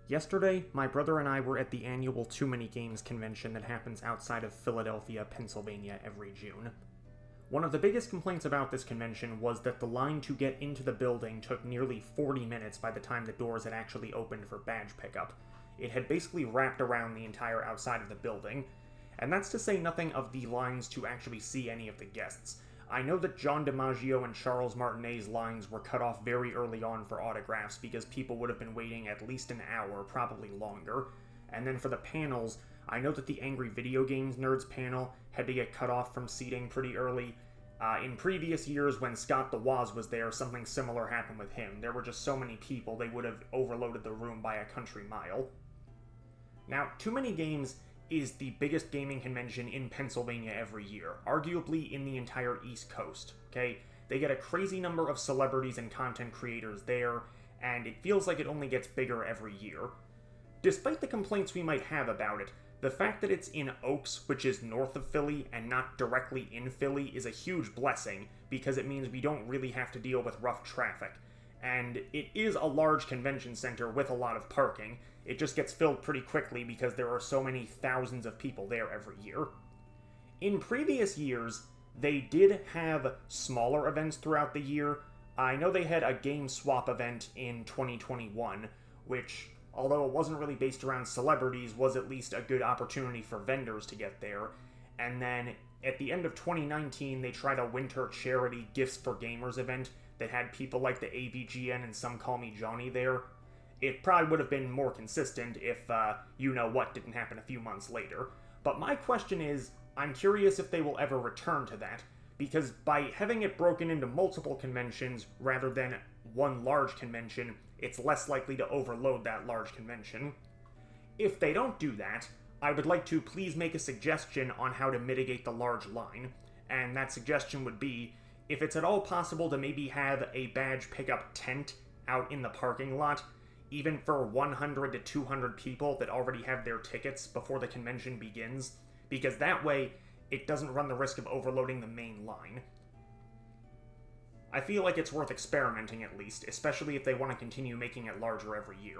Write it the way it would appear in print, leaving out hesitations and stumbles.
Yesterday, my brother and I were at the annual Too Many Games convention that happens outside of Philadelphia, Pennsylvania every June. One of the biggest complaints about this convention was that the line to get into the building took nearly 40 minutes by the time the doors had actually opened for badge pickup. It had basically wrapped around the entire outside of the building, and that's to say nothing of the lines to actually see any of the guests. I know that John DiMaggio and Charles Martinet's lines were cut off very early on for autographs because people would have been waiting at least an hour, probably longer. And then for the panels, I know that the Angry Video Games Nerds panel had to get cut off from seating pretty early. In previous years, when Scott the Woz was there, something similar happened with him. There were just so many people, they would have overloaded the room by a country mile. Now, Too Many Games is the biggest gaming convention in Pennsylvania every year, arguably in the entire East Coast, okay? They get a crazy number of celebrities and content creators there, and it feels like it only gets bigger every year. Despite the complaints we might have about it, the fact that it's in Oaks, which is north of Philly, and not directly in Philly is a huge blessing, because it means we don't really have to deal with rough traffic. And it is a large convention center with a lot of parking. It just gets filled pretty quickly because there are so many thousands of people there every year. In previous years, they did have smaller events throughout the year. I know they had a game swap event in 2021, which, although it wasn't really based around celebrities, was at least a good opportunity for vendors to get there. And then at the end of 2019, they tried a winter charity Gifts for Gamers event that had people like the AVGN and Some Call Me Johnny there. It probably would have been more consistent if You Know What didn't happen a few months later. But my question is, I'm curious if they will ever return to that, because by having it broken into multiple conventions rather than one large convention, it's less likely to overload that large convention. If they don't do that, I would like to please make a suggestion on how to mitigate the large line, and that suggestion would be, if it's at all possible to maybe have a badge pickup tent out in the parking lot, even for 100 to 200 people that already have their tickets before the convention begins, because that way it doesn't run the risk of overloading the main line. I feel like it's worth experimenting at least, especially if they want to continue making it larger every year.